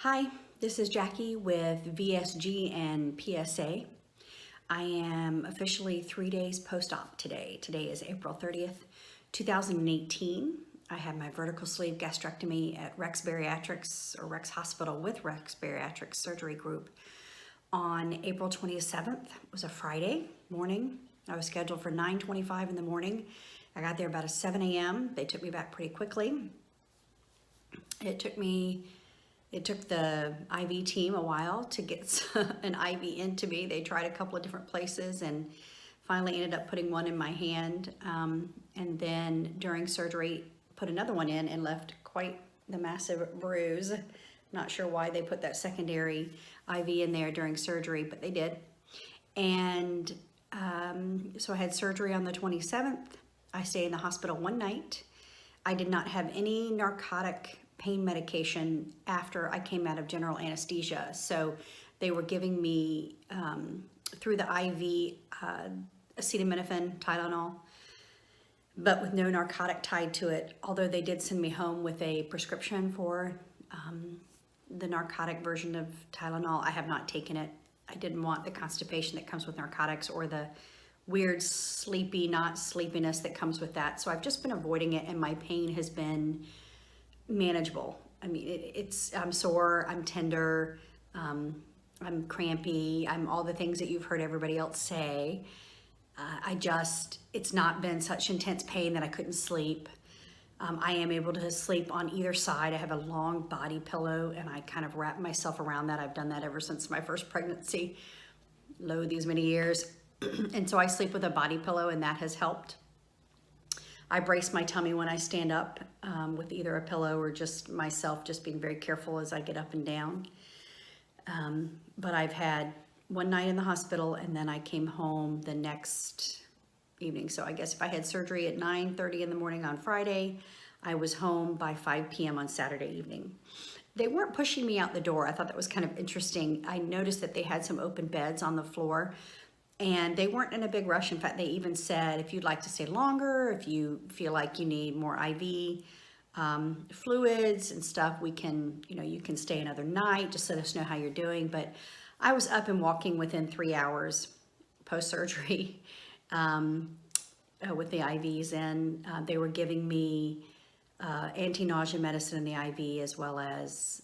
Hi, this is Jackie with VSG and PSA. I am officially 3 days post-op today. Today is April 30th, 2018. I had my vertical sleeve gastrectomy at Rex Bariatrics or Rex Hospital with Rex Bariatrics Surgery Group on April 27th. It was a Friday morning. I was scheduled for 9:25 in the morning. I got there about 7 a.m. They took me back pretty quickly. It took the IV team a while to get an IV into me. They tried a couple of different places and finally ended up putting one in my hand. And then during surgery, put another one in and left quite the massive bruise. Not sure why they put that secondary IV in there during surgery, but they did. And so I had surgery on the 27th. I stayed in the hospital one night. I did not have any narcotic pain medication after I came out of general anesthesia. So they were giving me through the IV acetaminophen, Tylenol, but with no narcotic tied to it. Although they did send me home with a prescription for the narcotic version of Tylenol. I have not taken it. I didn't want the constipation that comes with narcotics or the weird not sleepiness that comes with that. So I've just been avoiding it, and my pain has been manageable. I mean, I'm sore, I'm tender, I'm crampy, I'm all the things that you've heard everybody else say. It's not been such intense pain that I couldn't sleep. I am able to sleep on either side. I have a long body pillow and I kind of wrap myself around that. I've done that ever since my first pregnancy, these many years. And so I sleep with a body pillow, and that has helped. I brace my tummy when I stand up with either a pillow or just myself, just being very careful as I get up and down. But I've had one night in the hospital, and then I came home the next evening. So I guess if I had surgery at 9:30 in the morning on Friday, I was home by 5 p.m. on Saturday evening. They weren't pushing me out the door. I thought that was kind of interesting. I noticed that they had some open beds on the floor, and they weren't in a big rush. In fact, they even said, if you'd like to stay longer, if you feel like you need more IV fluids and stuff, you can stay another night. Just let us know how you're doing. But I was up and walking within 3 hours post-surgery with the IVs in. They were giving me anti-nausea medicine in the IV, as well as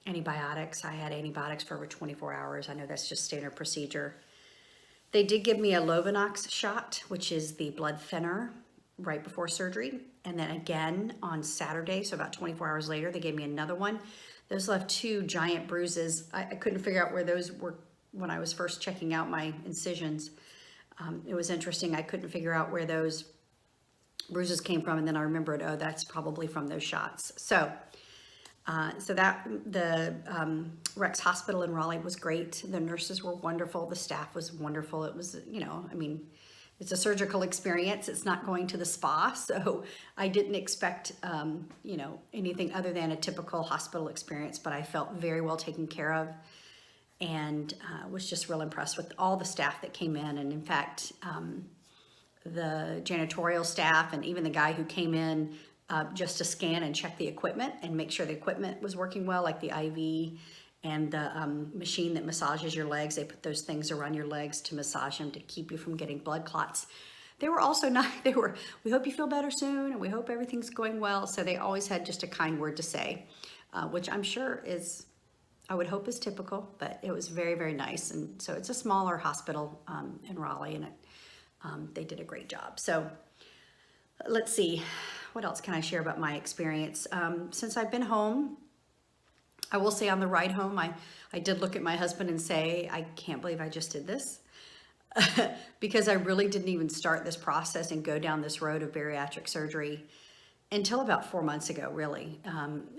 antibiotics. I had antibiotics for over 24 hours. I know that's just standard procedure. They did give me a Lovenox shot, which is the blood thinner, right before surgery. And then again on Saturday, so about 24 hours later, they gave me another one. Those left two giant bruises. I couldn't figure out where those were when I was first checking out my incisions. It was interesting. I couldn't figure out where those bruises came from. And then I remembered, oh, that's probably from those shots. So the Rex Hospital in Raleigh was great. The nurses were wonderful. The staff was wonderful. It was, it's a surgical experience. It's not going to the spa. So I didn't expect, anything other than a typical hospital experience, but I felt very well taken care of, and was just real impressed with all the staff that came in. And in fact, the janitorial staff and even the guy who came in just to scan and check the equipment and make sure the equipment was working well, like the IV and the machine that massages your legs. They put those things around your legs to massage them to keep you from getting blood clots. They were also not, we hope you feel better soon, and we hope everything's going well. So they always had just a kind word to say, which I'm sure I would hope is typical, but it was very, very nice. And so it's a smaller hospital in Raleigh, and they did a great job. So let's see, what else can I share about my experience? Since I've been home, I will say on the ride home, I did look at my husband and say, I can't believe I just did this. Because I really didn't even start this process and go down this road of bariatric surgery until about 4 months ago, really.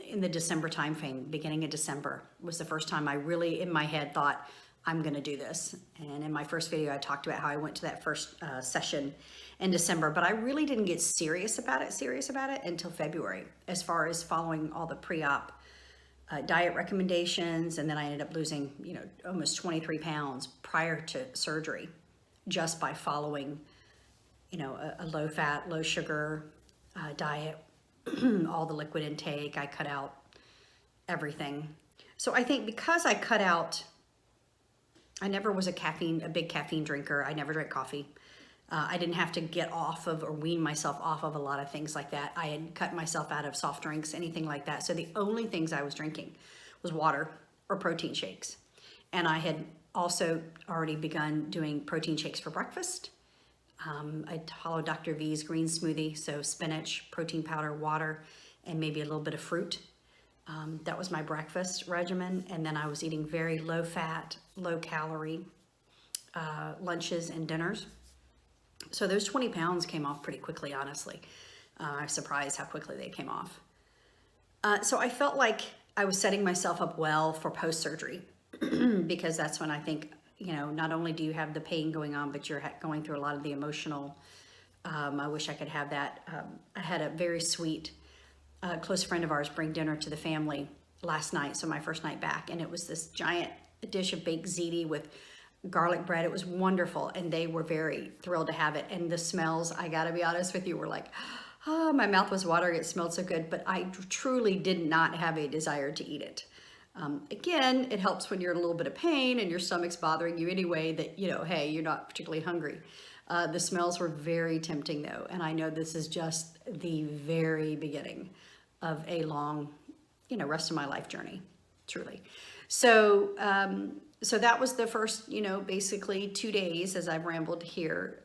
In the December timeframe, beginning of December, was the first time I really, in my head, thought, I'm gonna do this. And in my first video, I talked about how I went to that first session in December, but I really didn't get serious about it until February, as far as following all the pre-op diet recommendations. And then I ended up losing, almost 23 pounds prior to surgery, just by following, a low fat, low sugar diet, all the liquid intake. I cut out everything. So I think because I cut out, I never was a big caffeine drinker. I never drank coffee. I didn't have to get off of or wean myself off of a lot of things like that. I had cut myself out of soft drinks, anything like that. So the only things I was drinking was water or protein shakes. And I had also already begun doing protein shakes for breakfast. I followed Dr. V's green smoothie, so spinach, protein powder, water, and maybe a little bit of fruit. That was my breakfast regimen. And then I was eating very low fat, low calorie lunches and dinners. So those 20 pounds came off pretty quickly, honestly. I'm surprised how quickly they came off. So I felt like I was setting myself up well for post-surgery because that's when I think, you know, not only do you have the pain going on, but you're going through a lot of the emotional. I wish I could have that. I had a very sweet, close friend of ours bring dinner to the family last night, so my first night back, and it was this giant dish of baked ziti with garlic bread. It was wonderful, and they were very thrilled to have it. And the smells, I gotta be honest with you, were like, oh, my mouth was watering. It smelled so good, but I truly did not have a desire to eat it. Again, it helps when you're in a little bit of pain and your stomach's bothering you anyway, that, you know, hey, you're not particularly hungry. The smells were very tempting though, and I know this is just the very beginning of a long, you know, rest of my life journey, truly. So, so that was the first, you know, basically 2 days as I've rambled here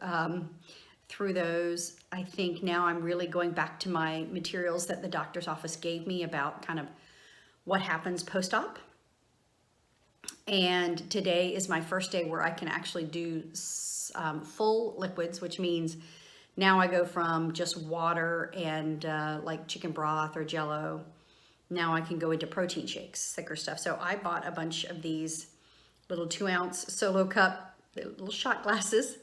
through those. I think now I'm really going back to my materials that the doctor's office gave me about kind of what happens post-op. And today is my first day where I can actually do full liquids, which means now I go from just water and like chicken broth or Jello. Now I can go into protein shakes, thicker stuff. So I bought a bunch of these little 2-ounce solo cup, little shot glasses.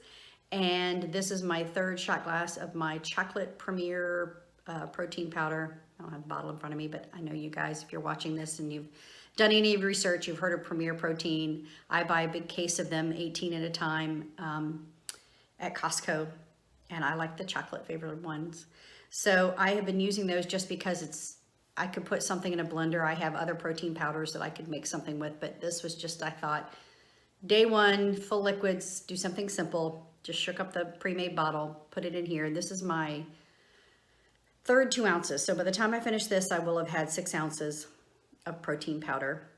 And this is my 3rd shot glass of my chocolate Premier protein powder. I don't have a bottle in front of me, but I know you guys, if you're watching this and you've done any research, you've heard of Premier Protein. I buy a big case of them, 18 at a time, at Costco, and I like the chocolate flavored ones. So I have been using those just because I could put something in a blender. I have other protein powders that I could make something with, but this was just, I thought, day 1, full liquids, do something simple. Just shook up the pre-made bottle, put it in here. This is my 3rd 2 ounces. So by the time I finish this, I will have had 6 ounces of protein powder,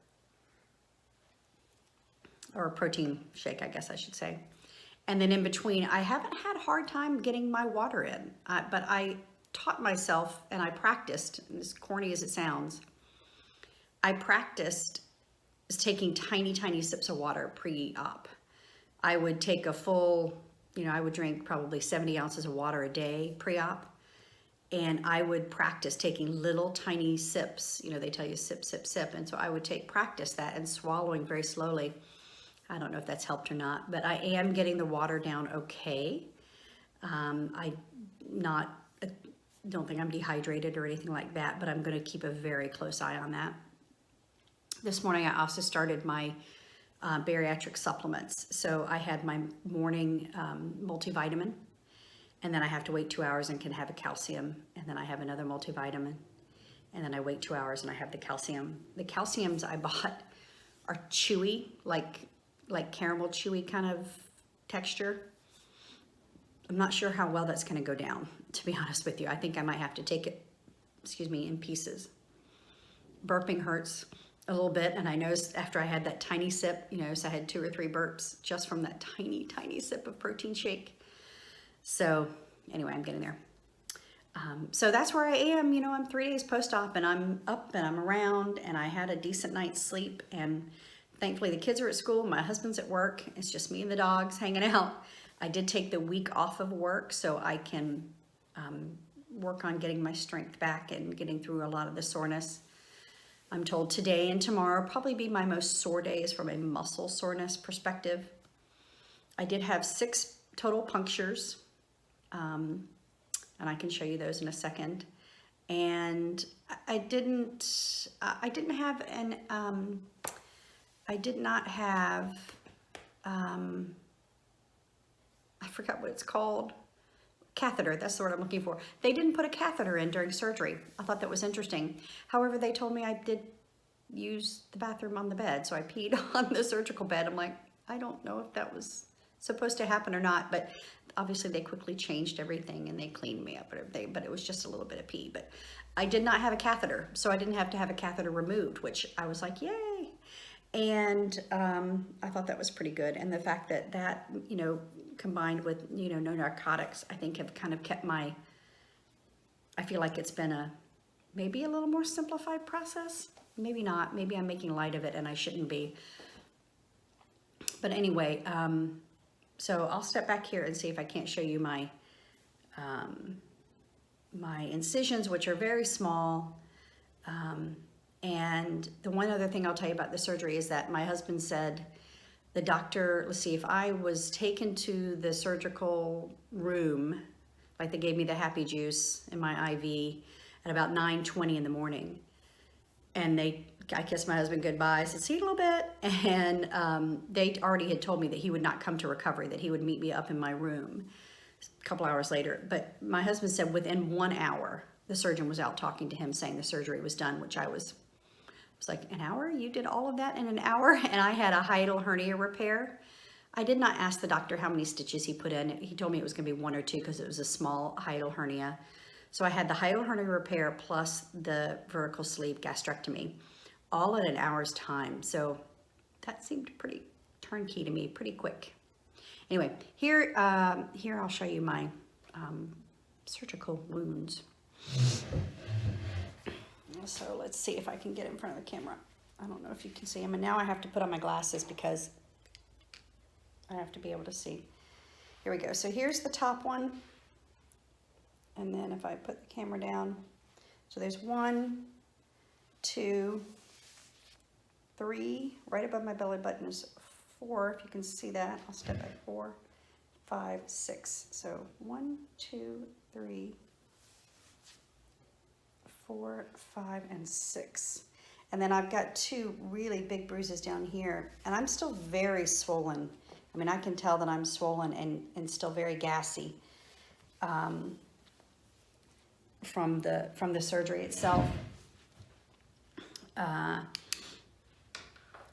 or protein shake, I guess I should say. And then in between, I haven't had a hard time getting my water in, but I taught myself and I practiced, and as corny as it sounds, I practiced taking tiny, tiny sips of water pre-op. I would take a full, you know, I would drink probably 70 ounces of water a day pre-op. And I would practice taking little tiny sips. You know, they tell you sip, sip, sip. And so I would practice that and swallowing very slowly. I don't know if that's helped or not, but I am getting the water down okay. I don't think I'm dehydrated or anything like that, but I'm going to keep a very close eye on that. This morning I also started my bariatric supplements. So I had my morning multivitamin. And then I have to wait 2 hours and can have a calcium. And then I have another multivitamin. And then I wait 2 hours and I have the calcium. The calciums I bought are chewy, like caramel chewy kind of texture. I'm not sure how well that's going to go down, to be honest with you. I think I might have to take it, in pieces. Burping hurts a little bit. And I noticed after I had that tiny sip, so I had 2 or 3 burps just from that tiny, tiny sip of protein shake. So anyway, I'm getting there. So that's where I am. I'm 3 days post-op and I'm up and I'm around and I had a decent night's sleep, and thankfully the kids are at school, my husband's at work. It's just me and the dogs hanging out. I did take the week off of work so I can work on getting my strength back and getting through a lot of the soreness. I'm told today and tomorrow will probably be my most sore days from a muscle soreness perspective. I did have 6 total punctures. And I can show you those in a second. And I did not have, I forgot what it's called, catheter, that's the word I'm looking for. They didn't put a catheter in during surgery. I thought that was interesting. However, they told me I did use the bathroom on the bed. So I peed on the surgical bed. I'm like, I don't know if that was supposed to happen or not, but obviously they quickly changed everything and they cleaned me up and everything, but it was just a little bit of pee. But I did not have a catheter, so I didn't have to have a catheter removed, which I was like, yay. And I thought that was pretty good. And the fact that that, you know, combined with, you know, no narcotics, I think have kind of kept my, I feel like it's been a, maybe a little more simplified process. Maybe not, maybe I'm making light of it and I shouldn't be. But anyway, so I'll step back here and see if I can't show you my, my incisions, which are very small. And the one other thing I'll tell you about the surgery is that my husband said, the doctor, let's see, if I was taken to the surgical room, like they gave me the happy juice in my IV at about 9:20 in the morning, and I kissed my husband goodbye, I said, see you in a little bit, and they already had told me that he would not come to recovery, that he would meet me up in my room a couple hours later. But my husband said within 1 hour, the surgeon was out talking to him saying the surgery was done, which I was like, an hour? You did all of that in an hour? And I had a hiatal hernia repair. I did not ask the doctor how many stitches he put in. He told me it was gonna be 1 or 2 because it was a small hiatal hernia. So I had the hiatal hernia repair plus the vertical sleeve gastrectomy, all in an hour's time. So that seemed pretty turnkey to me, pretty quick. Anyway, here I'll show you my surgical wounds. So let's see if I can get in front of the camera. I don't know if you can see them. And now I have to put on my glasses because I have to be able to see. Here we go. So here's the top one. And then if I put the camera down, so there's 1, 2, 3, right above my belly button is 4, if you can see that. I'll step back, 4, 5, 6. So 1, 2, 3, 4, 5, and 6. And then I've got 2 really big bruises down here, and I'm still very swollen. I mean, I can tell that I'm swollen and still very gassy from the surgery itself.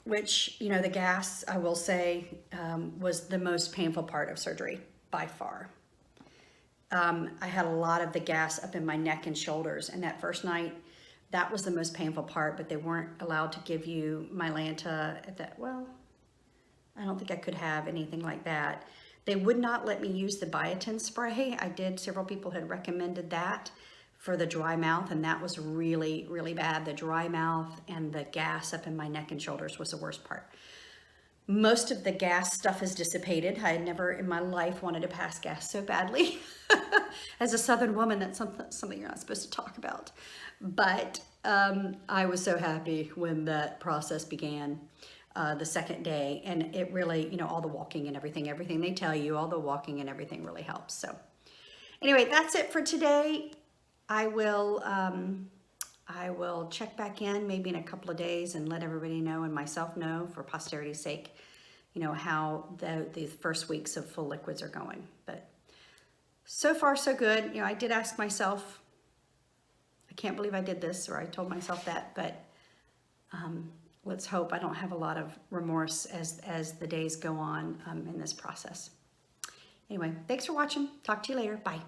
Which, you know, the gas, I will say, was the most painful part of surgery by far. I had a lot of the gas up in my neck and shoulders, and that first night, that was the most painful part, but they weren't allowed to give you Mylanta at that, well, I don't think I could have anything like that. They would not let me use the biotin spray. I did, several people had recommended that for the dry mouth, and that was really, really bad. The dry mouth and the gas up in my neck and shoulders was the worst part. Most of the gas stuff has dissipated. I had never in my life wanted to pass gas so badly. As a Southern woman, that's something you're not supposed to talk about. But I was so happy when that process began the second day. And it really, you know, all the walking and everything they tell you, all the walking and everything really helps. So anyway, that's it for today. I will check back in maybe in a couple of days and let everybody know and myself know for posterity's sake, you know, how the first weeks of full liquids are going. But so far so good. You know, I did ask myself, I can't believe I did this, or I told myself that, but let's hope I don't have a lot of remorse as the days go on in this process. Anyway, thanks for watching. Talk to you later. Bye.